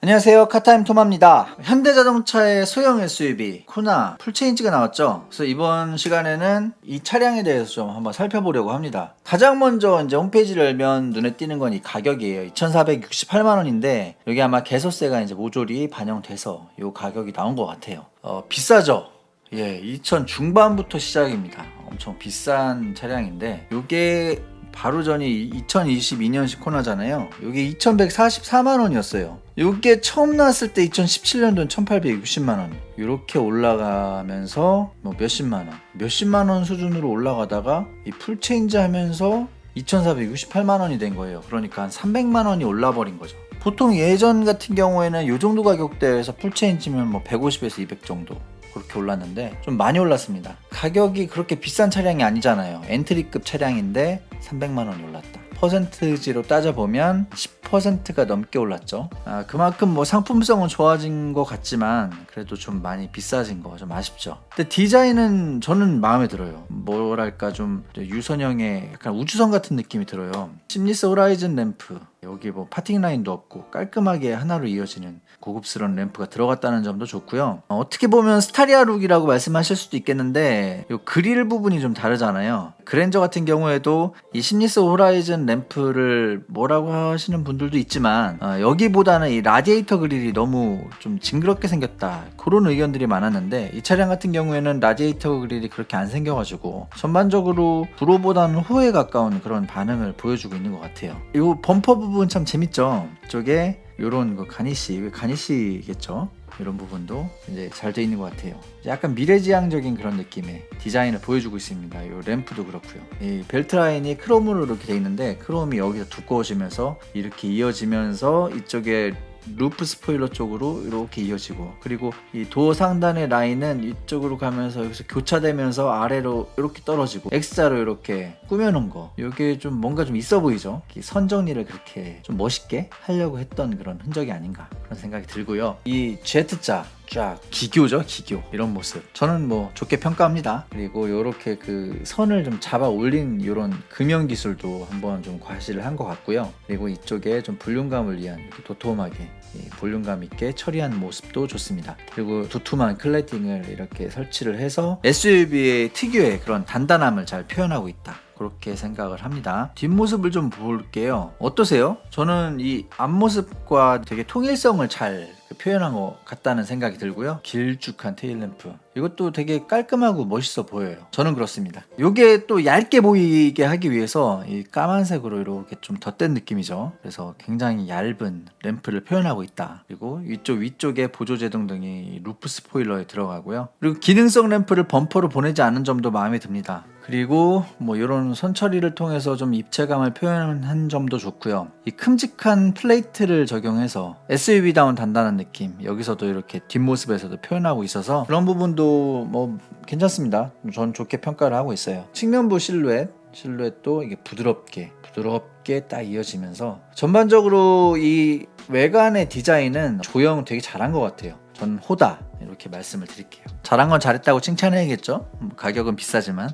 안녕하세요, 카타임 토마입니다. 현대자동차의 소형 SUV 코나 풀체인지가 나왔죠. 그래서 이번 시간에는 이 차량에 대해서 좀 한번 살펴보려고 합니다. 가장 먼저 이제 홈페이지를 열면 눈에 띄는 건 이 가격이에요. 2,468만 원인데 여기 아마 개소세가 이제 모조리 반영돼서 이 가격이 나온 것 같아요. 비싸죠. 예, 2천 중반부터 시작입니다. 엄청 비싼 차량인데 이게 바로 전이 2022년식 코나잖아요. 이게 2,144만 원이었어요. 이게 처음 나왔을 때 2017년도는 1,860만 원. 이렇게 올라가면서 뭐 몇십만 원 수준으로 올라가다가 이 풀체인지 하면서 2,468만 원이 된 거예요. 그러니까 한 300만 원이 올라버린 거죠. 보통 예전 같은 경우에는 이 정도 가격대에서 풀체인지면 뭐 150에서 200 정도 그렇게 올랐는데 좀 많이 올랐습니다. 가격이 그렇게 비싼 차량이 아니잖아요. 엔트리급 차량인데 300만 원이 올랐다. 퍼센트지로 따져보면 10%가 넘게 올랐죠. 그만큼 뭐 상품성은 좋아진 것 같지만 그래도 좀 많이 비싸진 거 좀 아쉽죠. 근데 디자인은 저는 마음에 들어요. 뭐랄까 좀 유선형의 약간 우주선 같은 느낌이 들어요. 심리스 호라이즌 램프, 여기 뭐 파팅 라인도 없고 깔끔하게 하나로 이어지는 고급스러운 램프가 들어갔다는 점도 좋고요. 어떻게 보면 스타리아 룩이라고 말씀하실 수도 있겠는데 이 그릴 부분이 좀 다르잖아요. 그랜저 같은 경우에도 이 심리스 호라이즌 램프를 뭐라고 하시는 분들도 있지만 여기보다는 이 라디에이터 그릴이 너무 좀 징그럽게 생겼다, 그런 의견들이 많았는데 이 차량 같은 경우에는 라디에이터 그릴이 그렇게 안 생겨가지고 전반적으로 불호보다는 호에 가까운 그런 반응을 보여주고 있는 것 같아요. 이 범퍼 부분 참 재밌죠. 이쪽에 요런 거 가니쉬겠죠. 이런 부분도 이제 잘 돼 있는 것 같아요. 약간 미래지향적인 그런 느낌의 디자인을 보여주고 있습니다. 이 램프도 그렇고요. 이 벨트 라인이 크롬으로 이렇게 돼 있는데 크롬이 여기서 두꺼워지면서 이렇게 이어지면서 이쪽에 루프 스포일러 쪽으로 이렇게 이어지고, 그리고 이 도어 상단의 라인은 이쪽으로 가면서 여기서 교차되면서 아래로 이렇게 떨어지고 X자로 이렇게 꾸며놓은 거, 이게 좀 뭔가 좀 있어 보이죠. 선 정리를 그렇게 좀 멋있게 하려고 했던 그런 흔적이 아닌가 그런 생각이 들고요. 이 Z자 쫙 기교죠, 기교. 이런 모습 저는 뭐 좋게 평가합니다. 그리고 이렇게 그 선을 좀 잡아 올린 이런 금형 기술도 한번 좀 과시를 한 것 같고요. 그리고 이쪽에 좀 볼륨감을 위한 이렇게 도톰하게 볼륨감 있게 처리한 모습도 좋습니다. 그리고 두툼한 클래딩을 이렇게 설치를 해서 SUV의 특유의 그런 단단함을 잘 표현하고 있다, 그렇게 생각을 합니다. 뒷모습을 좀 볼게요. 어떠세요? 저는 이 앞모습과 되게 통일성을 잘 표현한 것 같다는 생각이 들고요. 길쭉한 테일램프, 이것도 되게 깔끔하고 멋있어 보여요. 저는 그렇습니다. 이게 또 얇게 보이게 하기 위해서 이 까만색으로 이렇게 좀 덧댄 느낌이죠. 그래서 굉장히 얇은 램프를 표현하고 있다. 그리고 위쪽에 보조제동 등이 루프 스포일러에 들어가고요. 그리고 기능성 램프를 범퍼로 보내지 않은 점도 마음에 듭니다. 그리고 뭐 이런 선 처리를 통해서 좀 입체감을 표현한 점도 좋고요. 이 큼직한 플레이트를 적용해서 SUV다운 단단한 느낌, 여기서도 이렇게 뒷모습에서도 표현하고 있어서 그런 부분도 뭐 괜찮습니다. 전 좋게 평가를 하고 있어요. 측면부 실루엣도 이게 부드럽게 딱 이어지면서 전반적으로 이 외관의 디자인은 조형 되게 잘한 것 같아요. 전 호다 이렇게 말씀을 드릴게요. 잘한 건 잘했다고 칭찬해야겠죠. 가격은 비싸지만.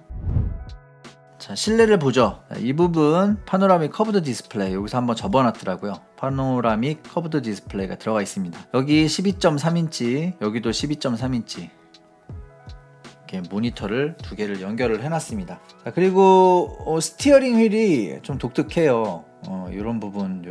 자, 실내를 보죠. 이 부분 파노라믹 커브드 디스플레이, 여기서 한번 접어놨더라고요. 파노라믹 커브드 디스플레이가 들어가 있습니다. 여기 12.3인치, 여기도 12.3인치 이렇게 모니터를 두 개를 연결을 해놨습니다. 자, 그리고 스티어링 휠이 좀 독특해요. 이런 부분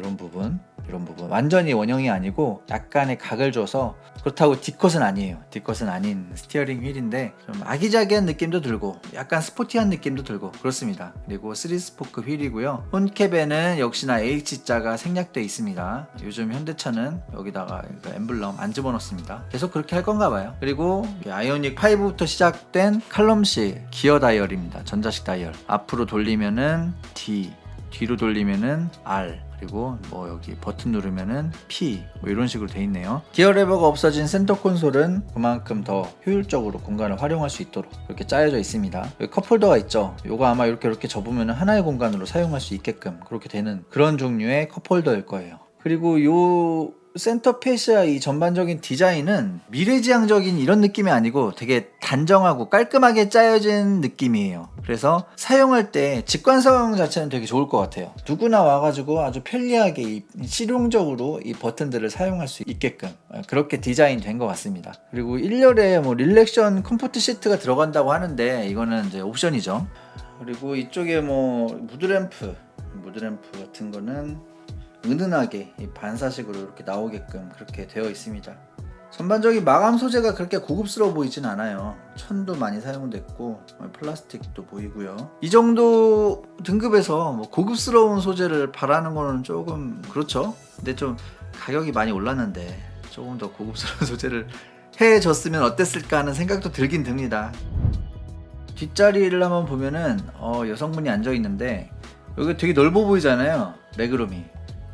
완전히 원형이 아니고 약간의 각을 줘서, 그렇다고 D컷은 아니에요. D컷은 아닌 스티어링 휠인데 좀 아기자기한 느낌도 들고 약간 스포티한 느낌도 들고 그렇습니다. 그리고 3스포크 휠이고요. 혼캡에는 역시나 H자가 생략되어 있습니다. 요즘 현대차는 여기다가 엠블럼 안 집어넣습니다. 계속 그렇게 할 건가 봐요. 그리고 아이오닉 5부터 시작된 칼럼식 기어 다이얼입니다. 전자식 다이얼. 앞으로 돌리면은 D, 뒤로 돌리면은 R, 그리고 뭐 여기 버튼 누르면은 P, 뭐 이런 식으로 돼 있네요. 기어 레버가 없어진 센터 콘솔은 그만큼 더 효율적으로 공간을 활용할 수 있도록 이렇게 짜여져 있습니다. 여기 컵홀더가 있죠. 요거 아마 이렇게 접으면 하나의 공간으로 사용할 수 있게끔 그렇게 되는 그런 종류의 컵홀더일 거예요. 그리고 요 센터 페시아 이 전반적인 디자인은 미래지향적인 이런 느낌이 아니고 되게 단정하고 깔끔하게 짜여진 느낌이에요. 그래서 사용할 때 직관성 자체는 되게 좋을 것 같아요. 누구나 와가지고 아주 편리하게 실용적으로 이 버튼들을 사용할 수 있게끔 그렇게 디자인 된 것 같습니다. 그리고 1열에 뭐 릴렉션 컴포트 시트가 들어간다고 하는데 이거는 이제 옵션이죠. 그리고 이쪽에 뭐 무드램프 같은 거는 은은하게 반사식으로 이렇게 나오게끔 그렇게 되어 있습니다. 전반적인 마감 소재가 그렇게 고급스러워 보이진 않아요. 천도 많이 사용됐고 플라스틱도 보이고요. 이 정도 등급에서 뭐 고급스러운 소재를 바라는 거는 조금 그렇죠. 근데 좀 가격이 많이 올랐는데 조금 더 고급스러운 소재를 해줬으면 어땠을까 하는 생각도 들긴 듭니다. 뒷자리를 한번 보면은 여성분이 앉아 있는데 여기 되게 넓어 보이잖아요, 레그룸이.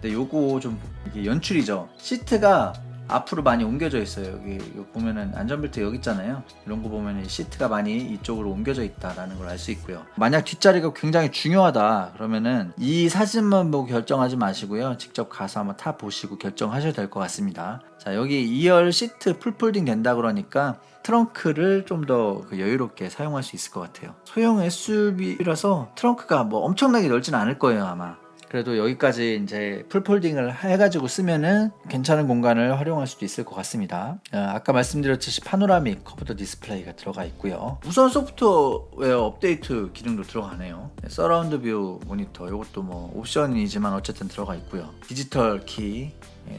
근데 요거 좀 이게 연출이죠. 시트가 앞으로 많이 옮겨져 있어요. 여기 보면은 안전벨트 여기 있잖아요. 이런 거 보면은 시트가 많이 이쪽으로 옮겨져 있다라는 걸 알 수 있고요. 만약 뒷자리가 굉장히 중요하다 그러면은 이 사진만 보고 결정하지 마시고요. 직접 가서 한번 타 보시고 결정하셔야 될 것 같습니다. 자, 여기 2열 시트 풀폴딩 된다 그러니까 트렁크를 좀 더 여유롭게 사용할 수 있을 것 같아요. 소형 SUV라서 트렁크가 뭐 엄청나게 넓진 않을 거예요, 아마. 그래도 여기까지 이제 풀폴딩을 해가지고 쓰면은 괜찮은 공간을 활용할 수도 있을 것 같습니다. 아까 말씀드렸듯이 파노라믹 커브드 디스플레이가 들어가 있고요. 무선 소프트웨어 업데이트 기능도 들어가네요. 서라운드 뷰 모니터 이것도 뭐 옵션이지만 어쨌든 들어가 있고요. 디지털 키,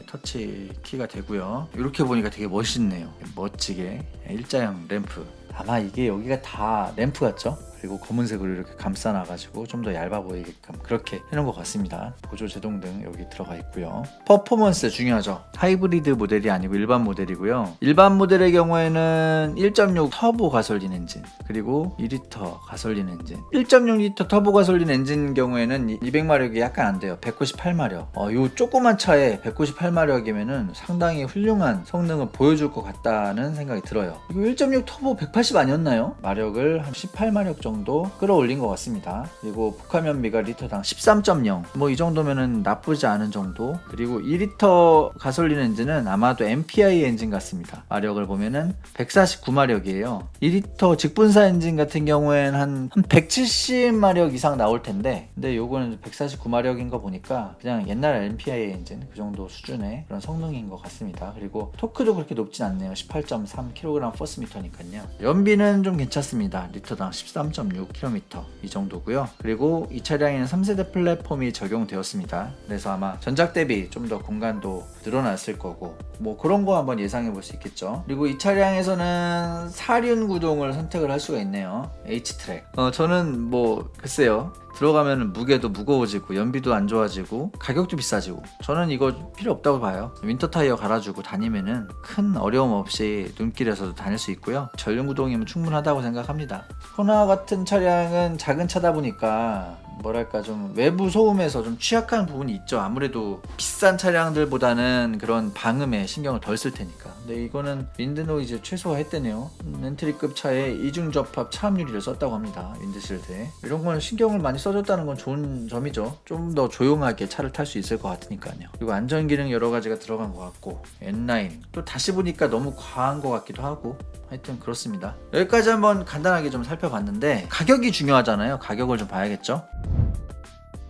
터치 키가 되고요. 이렇게 보니까 되게 멋있네요. 멋지게 일자형 램프. 아마 이게 여기가 다 램프 같죠? 그리고 검은색으로 이렇게 감싸놔가지고 좀 더 얇아 보이게끔 그렇게 해놓은 것 같습니다. 보조 제동등 여기 들어가 있고요. 퍼포먼스 중요하죠. 하이브리드 모델이 아니고 일반 모델이고요. 일반 모델의 경우에는 1.6 터보 가솔린 엔진, 그리고 2리터 가솔린 엔진. 1.6리터 터보 가솔린 엔진 경우에는 200마력이 약간 안 돼요. 198마력. 요 조그만 차에 198마력이면은 상당히 훌륭한 성능을 보여줄 것 같다는 생각이 들어요. 이거 1.6 터보 180 아니었나요? 마력을 한 18마력 정도 끌어올린 것 같습니다. 그리고 복합연비가 리터당 13.0, 뭐 이 정도면은 나쁘지 않은 정도. 그리고 2리터 가솔린 엔진은 아마도 MPI 엔진 같습니다. 마력을 보면은 149마력이에요 2리터 직분사 엔진 같은 경우에는 한 170마력 이상 나올 텐데, 근데 요거는 149마력인 거 보니까 그냥 옛날 MPI 엔진 그 정도 수준의 그런 성능인 것 같습니다. 그리고 토크도 그렇게 높진 않네요. 18.3kg 퍼스미터니까요. 연비는 좀 괜찮습니다. 리터당 13.6km 이 정도고요. 그리고 이 차량에는 3세대 플랫폼이 적용되었습니다. 그래서 아마 전작 대비 좀 더 공간도 늘어났을 거고 뭐 그런 거 한번 예상해 볼 수 있겠죠. 그리고 이 차량에서는 4륜 구동을 선택을 할 수가 있네요. H트랙. 저는 뭐 글쎄요, 들어가면 무게도 무거워지고 연비도 안 좋아지고 가격도 비싸지고 저는 이거 필요 없다고 봐요. 윈터 타이어 갈아주고 다니면은 큰 어려움 없이 눈길에서도 다닐 수 있고요. 전륜 구동이면 충분하다고 생각합니다. 코나 같은 차량은 작은 차다 보니까 뭐랄까 좀 외부 소음에서 좀 취약한 부분이 있죠. 아무래도 비싼 차량들보다는 그런 방음에 신경을 덜 쓸 테니까. 근데 이거는 윈드 노이즈 최소화했대네요. 엔트리급 차에 이중 접합 차압 유리를 썼다고 합니다. 윈드실드에. 이런 건 신경을 많이 써줬다는 건 좋은 점이죠. 좀 더 조용하게 차를 탈 수 있을 것 같으니까요. 그리고 안전기능 여러 가지가 들어간 것 같고 N9 또 다시 보니까 너무 과한 것 같기도 하고 하여튼 그렇습니다. 여기까지 한번 간단하게 좀 살펴봤는데 가격이 중요하잖아요. 가격을 좀 봐야겠죠.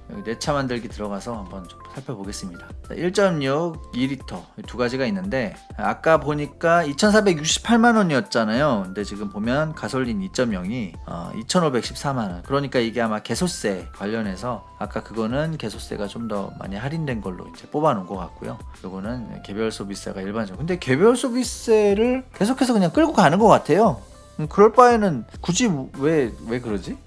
여기 내차 만들기 들어가서 한번 좀 살펴보겠습니다. 1.6, 2리터 두 가지가 있는데 아까 보니까 2,468만원이었잖아요. 근데 지금 보면 가솔린 2.0이 2,514만원. 그러니까 이게 아마 개소세 관련해서 아까 그거는 개소세가 좀 더 많이 할인된 걸로 이제 뽑아놓은 것 같고요. 요거는 개별 소비세가 일반적으로. 근데 개별 소비세를 계속해서 그냥 끌고 가는 것 같아요. 그럴 바에는 굳이 왜 그러지?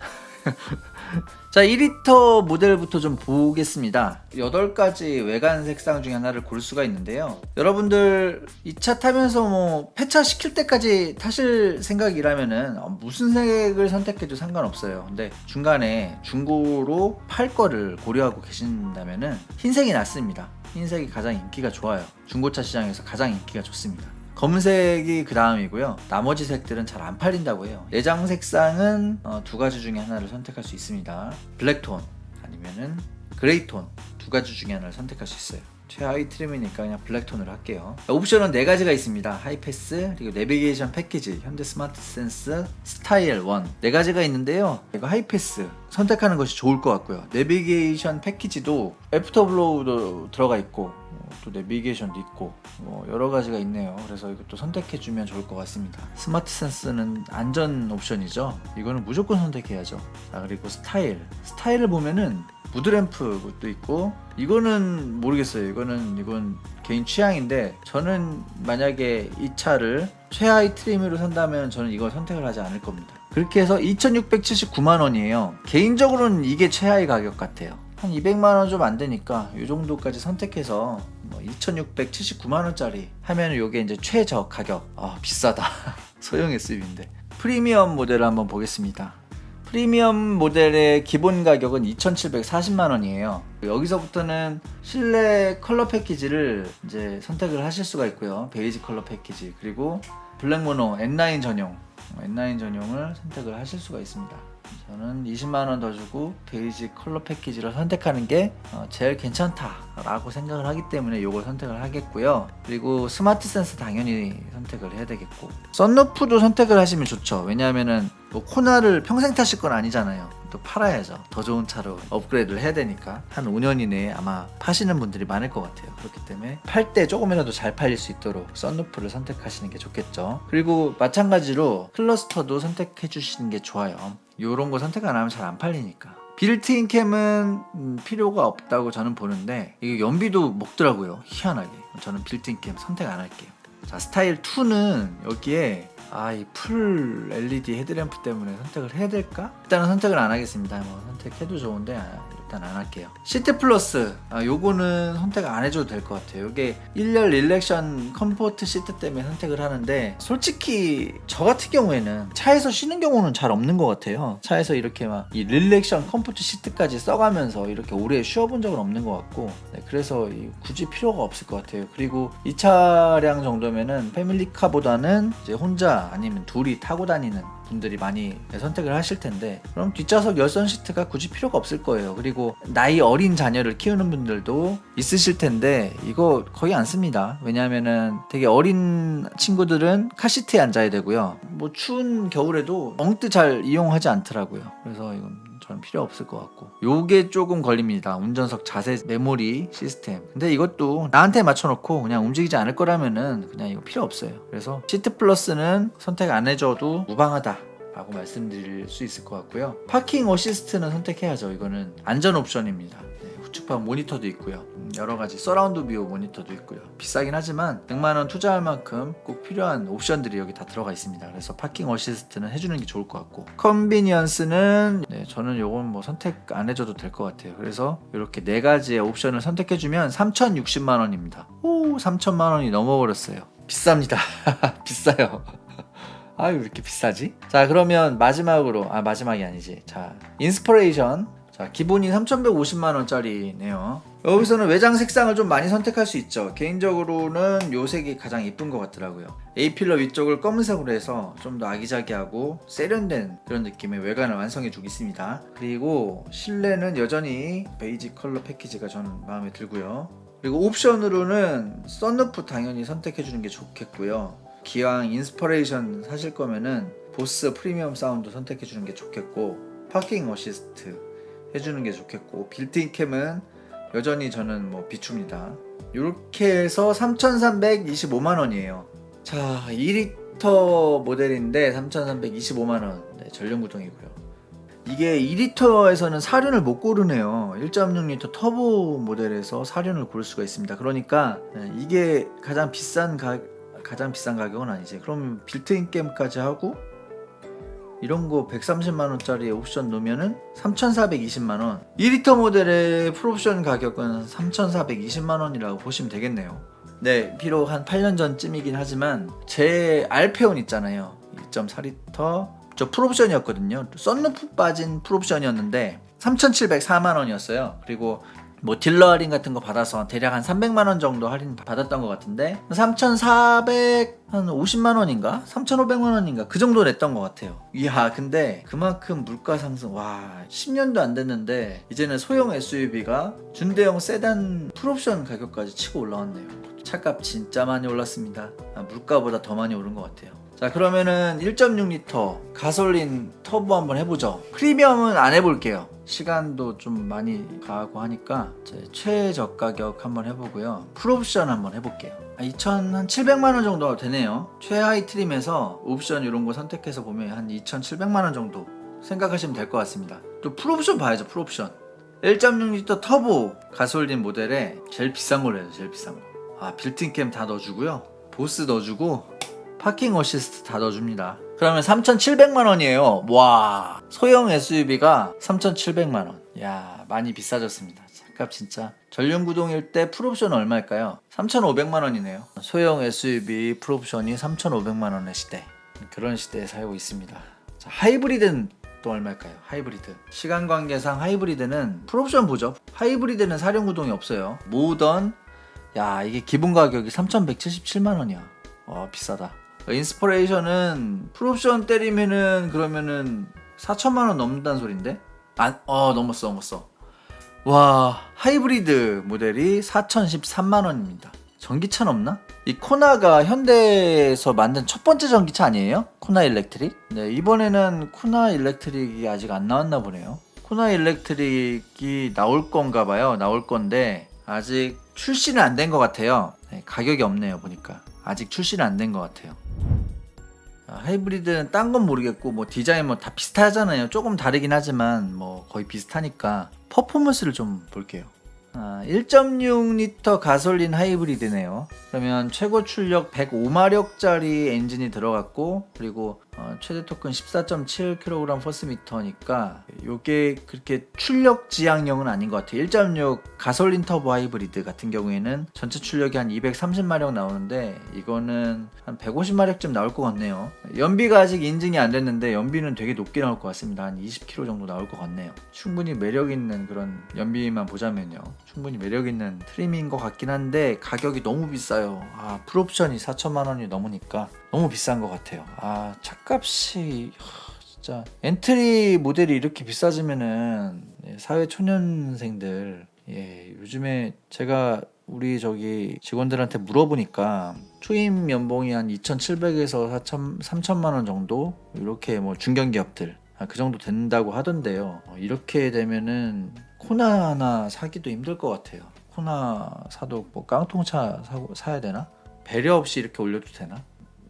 자, 2리터 모델부터 좀 보겠습니다. 8가지 외관 색상 중에 하나를 고를 수가 있는데요. 여러분들 이 차 타면서 뭐 폐차 시킬 때까지 타실 생각이라면은 무슨 색을 선택해도 상관없어요. 근데 중간에 중고로 팔 거를 고려하고 계신다면은 흰색이 낫습니다. 흰색이 가장 인기가 좋아요. 중고차 시장에서 가장 인기가 좋습니다. 검은색이 그 다음이고요. 나머지 색들은 잘 안 팔린다고 해요. 내장 색상은 두 가지 중에 하나를 선택할 수 있습니다. 블랙톤 아니면은 그레이톤 두 가지 중에 하나를 선택할 수 있어요. 최하위 트림이니까 그냥 블랙톤으로 할게요. 옵션은 4가지가 있습니다. 하이패스, 그리고 내비게이션 패키지, 현대 스마트 센스, 스타일 1 4가지가 있는데요. 이거 하이패스 선택하는 것이 좋을 것 같고요. 내비게이션 패키지도 애프터블로우도 들어가 있고 또 내비게이션도 있고 여러 가지가 있네요. 그래서 이것도 선택해주면 좋을 것 같습니다. 스마트 센스는 안전 옵션이죠. 이거는 무조건 선택해야죠. 자, 그리고 스타일을 보면은 무드램프도 있고, 이거는 모르겠어요. 이건 개인 취향인데, 저는 만약에 이 차를 최하위 트림으로 산다면 저는 이걸 선택을 하지 않을 겁니다. 그렇게 해서 2,679만원이에요 개인적으로는 이게 최하위 가격 같아요. 한 200만원 좀 안 되니까 이 정도까지 선택해서 2,679만원짜리 하면 이게 이제 최저 가격. 비싸다. 소형 SUV인데. 프리미엄 모델을 한번 보겠습니다. 프리미엄 모델의 기본 가격은 2,740만원이에요. 여기서부터는 실내 컬러 패키지를 이제 선택을 하실 수가 있고요. 베이지 컬러 패키지, 그리고 블랙 모노 N9 전용을 선택을 하실 수가 있습니다. 저는 20만원 더 주고 베이지 컬러 패키지를 선택하는 게 제일 괜찮다라고 생각을 하기 때문에 이걸 선택을 하겠고요. 그리고 스마트 센서 당연히 선택을 해야 되겠고, 썬루프도 선택을 하시면 좋죠. 왜냐하면은 뭐 코나를 평생 타실 건 아니잖아요. 또 팔아야죠. 더 좋은 차로 업그레이드를 해야 되니까 한 5년 이내에 아마 파시는 분들이 많을 것 같아요. 그렇기 때문에 팔 때 조금이라도 잘 팔릴 수 있도록 썬루프를 선택하시는 게 좋겠죠. 그리고 마찬가지로 클러스터도 선택해 주시는 게 좋아요. 요런 거 선택 안 하면 잘 안 팔리니까. 빌트인 캠은 필요가 없다고 저는 보는데, 이게 연비도 먹더라고요. 희한하게. 저는 빌트인 캠 선택 안 할게요. 자, 스타일 2는 여기에 이 풀 LED 헤드램프 때문에 선택을 해야 될까? 일단은 선택을 안 하겠습니다. 선택해도 좋은데 일단 안 할게요. 시트 플러스, 요거는 선택 안 해줘도 될 것 같아요. 이게 1열 릴렉션 컴포트 시트 때문에 선택을 하는데, 솔직히 저 같은 경우에는 차에서 쉬는 경우는 잘 없는 것 같아요. 차에서 이렇게 막 이 릴렉션 컴포트 시트까지 써가면서 이렇게 오래 쉬어본 적은 없는 것 같고, 그래서 굳이 필요가 없을 것 같아요. 그리고 이 차량 정도면은 패밀리카보다는 이제 혼자 아니면 둘이 타고 다니는 분들이 많이 선택을 하실 텐데, 그럼 뒷좌석 열선 시트가 굳이 필요가 없을 거예요. 그리고 나이 어린 자녀를 키우는 분들도 있으실 텐데 이거 거의 안 씁니다. 왜냐하면은 되게 어린 친구들은 카시트에 앉아야 되고요. 뭐 추운 겨울에도 엉뜨 잘 이용하지 않더라고요. 그래서 이건 저는 필요 없을 것 같고, 요게 조금 걸립니다. 운전석 자세 메모리 시스템. 근데 이것도 나한테 맞춰놓고 그냥 움직이지 않을 거라면은 그냥 이거 필요 없어요. 그래서 시트 플러스는 선택 안 해줘도 무방하다 라고 말씀드릴 수 있을 것 같고요. 파킹 어시스트는 선택해야죠. 이거는 안전 옵션입니다. 우측방 모니터도 있고요. 여러가지 서라운드 뷰 모니터도 있고요. 비싸긴 하지만 100만원 투자할 만큼 꼭 필요한 옵션들이 여기 다 들어가 있습니다. 그래서 파킹 어시스트는 해주는 게 좋을 것 같고, 컨비니언스는 저는 요건 뭐 선택 안 해줘도 될 것 같아요. 그래서 이렇게 4가지의 옵션을 선택해주면 3,060만원입니다. 3,000만원이 넘어버렸어요. 비쌉니다. 비싸요. 왜 이렇게 비싸지? 자, 그러면 마지막으로, 마지막이 아니지. 자, 인스퍼레이션. 자, 기본이 3,150만원짜리네요. 여기서는 외장 색상을 좀 많이 선택할 수 있죠. 개인적으로는 요 색이 가장 이쁜 것 같더라고요. A필러 위쪽을 검은색으로 해서 좀 더 아기자기하고 세련된 그런 느낌의 외관을 완성해 주겠습니다. 그리고 실내는 여전히 베이지 컬러 패키지가 저는 마음에 들고요. 그리고 옵션으로는 썬루프 당연히 선택해 주는 게 좋겠고요. 기왕 인스퍼레이션 사실 거면은 보스 프리미엄 사운드 선택해 주는 게 좋겠고, 파킹 어시스트 해주는 게 좋겠고, 빌트인 캠은 여전히 저는 뭐 비춥니다. 이렇게 해서 3,325만원이에요. 자, 2리터 모델인데 3,325만원. 전륜구동이고요. 이게 2리터에서는 사륜을 못 고르네요. 1.6리터 터보 모델에서 사륜을 고를 수가 있습니다. 그러니까 이게 가장 비싼 가격은 아니지. 그럼 빌트인 캠까지 하고 이런 거 130만원짜리 옵션 놓으면은 3,420만원. 2리터 모델의 풀옵션 가격은 3,420만원이라고 보시면 되겠네요. 비록 한 8년 전쯤이긴 하지만 제 알페온 있잖아요. 2.4리터 저 풀옵션이었거든요. 썬루프 빠진 풀옵션이었는데 3,704만원이었어요. 그리고 뭐 딜러 할인 같은 거 받아서 대략 한 300만원 정도 할인 받았던 것 같은데 3,400 한 50만원인가? 3,500만원인가? 그 정도 냈던 것 같아요. 이야, 근데 그만큼 물가 상승, 와, 10년도 안 됐는데 이제는 소형 SUV가 준대형 세단 풀옵션 가격까지 치고 올라왔네요. 차값 진짜 많이 올랐습니다. 물가보다 더 많이 오른 것 같아요. 자, 그러면은 1.6L 가솔린 터보 한번 해보죠. 프리미엄은 안 해볼게요. 시간도 좀 많이 가고 하니까 최저 가격 한번 해보고요. 풀옵션 한번 해볼게요. 2,700만원 정도 되네요. 최하위 트림에서 옵션 이런 거 선택해서 보면 한 2,700만원 정도 생각하시면 될 것 같습니다. 또 풀옵션 봐야죠. 풀옵션 1.6L 터보 가솔린 모델에 제일 비싼 걸로 해요. 제일 비싼 거. 빌트인캠 다 넣어주고요. 보스 넣어주고 파킹 어시스트 다 넣어줍니다. 그러면 3,700만원이에요. 와, 소형 SUV가 3,700만원. 야, 많이 비싸졌습니다. 차값 진짜. 전륜구동일 때 풀옵션 얼마일까요? 3,500만원이네요. 소형 SUV 풀옵션이 3,500만원의 시대. 그런 시대에 살고 있습니다. 자, 하이브리드는 또 얼마일까요? 하이브리드. 시간 관계상 하이브리드는 풀옵션 보죠. 하이브리드는 사륜구동이 없어요. 모던, 야, 이게 기본 가격이 3,177만원이야. 비싸다. 인스퍼레이션은 풀옵션 때리면은 그러면은 4천만원 넘는다는 소린데? 넘었어. 와, 하이브리드 모델이 4,013만원입니다. 전기차 넘나? 이 코나가 현대에서 만든 첫 번째 전기차 아니에요? 코나 일렉트릭? 네, 이번에는 코나 일렉트릭이 아직 안 나왔나 보네요. 코나 일렉트릭이 나올 건가 봐요. 나올 건데 아직 출시는 안 된 것 같아요. 네, 가격이 없네요. 보니까 아직 출시는 안 된 것 같아요. 하이브리드는 딴 건 모르겠고 뭐 디자인 뭐 다 비슷하잖아요. 조금 다르긴 하지만 뭐 거의 비슷하니까 퍼포먼스를 좀 볼게요. 1.6L 가솔린 하이브리드네요. 그러면 최고 출력 105마력짜리 엔진이 들어갔고 그리고 최대 토크는 14.7kg 포스미터니까 이게 그렇게 출력 지향형은 아닌 것 같아요. 1.6 가솔린 터보 하이브리드 같은 경우에는 전체 출력이 한 230마력 나오는데 이거는 한 150마력쯤 나올 것 같네요. 연비가 아직 인증이 안 됐는데 연비는 되게 높게 나올 것 같습니다. 한 20km 정도 나올 것 같네요. 충분히 매력 있는 그런 연비만 보자면요. 충분히 매력 있는 트림인 것 같긴 한데 가격이 너무 비싸요. 풀옵션이 4천만원이 넘으니까 너무 비싼 것 같아요. 차값이 진짜 엔트리 모델이 이렇게 비싸지면은 사회 초년생들 요즘에 제가 우리 직원들한테 물어보니까 초임 연봉이 한 2,700에서 3천만원 정도 이렇게 뭐 중견기업들 그 정도 된다고 하던데요. 이렇게 되면은 코나 하나 사기도 힘들 것 같아요. 코나 사도 뭐 깡통차 사야 되나? 배려 없이 이렇게 올려도 되나?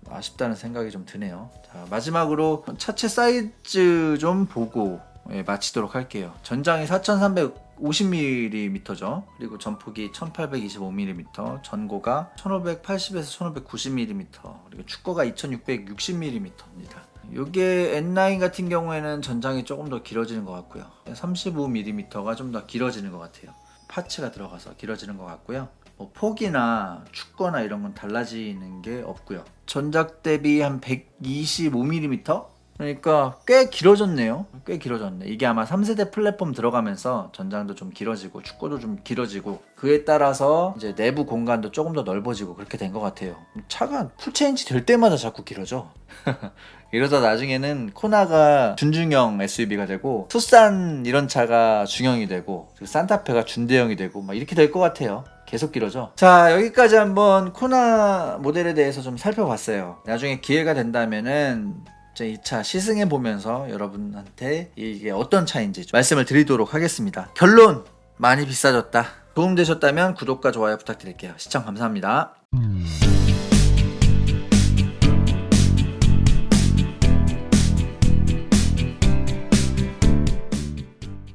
아쉽다는 생각이 좀 드네요. 자, 마지막으로 차체 사이즈 좀 보고 마치도록 할게요. 전장이 4,350mm죠. 그리고 전폭이 1,825mm, 전고가 1,580에서 1,590mm, 그리고 축고가 2,660mm입니다. 이게 N9 같은 경우에는 전장이 조금 더 길어지는 것 같고요. 35mm가 좀 더 길어지는 것 같아요. 파츠가 들어가서 길어지는 것 같고요. 뭐 폭이나 축거나 이런 건 달라지는 게 없고요. 전작 대비 한 125mm? 그러니까 꽤 길어졌네요. 꽤 길어졌네. 이게 아마 3세대 플랫폼 들어가면서 전장도 좀 길어지고 축구도 좀 길어지고 그에 따라서 이제 내부 공간도 조금 더 넓어지고 그렇게 된 것 같아요. 차가 풀체인지 될 때마다 자꾸 길어져. 이러다 나중에는 코나가 준중형 SUV가 되고 투싼 이런 차가 중형이 되고 산타페가 준대형이 되고 막 이렇게 될 것 같아요. 계속 길어져. 자, 여기까지 한번 코나 모델에 대해서 좀 살펴봤어요. 나중에 기회가 된다면은 이 차 시승해 보면서 여러분한테 이게 어떤 차인지 좀 말씀을 드리도록 하겠습니다. 결론! 많이 비싸졌다. 도움되셨다면 구독과 좋아요 부탁드릴게요. 시청 감사합니다.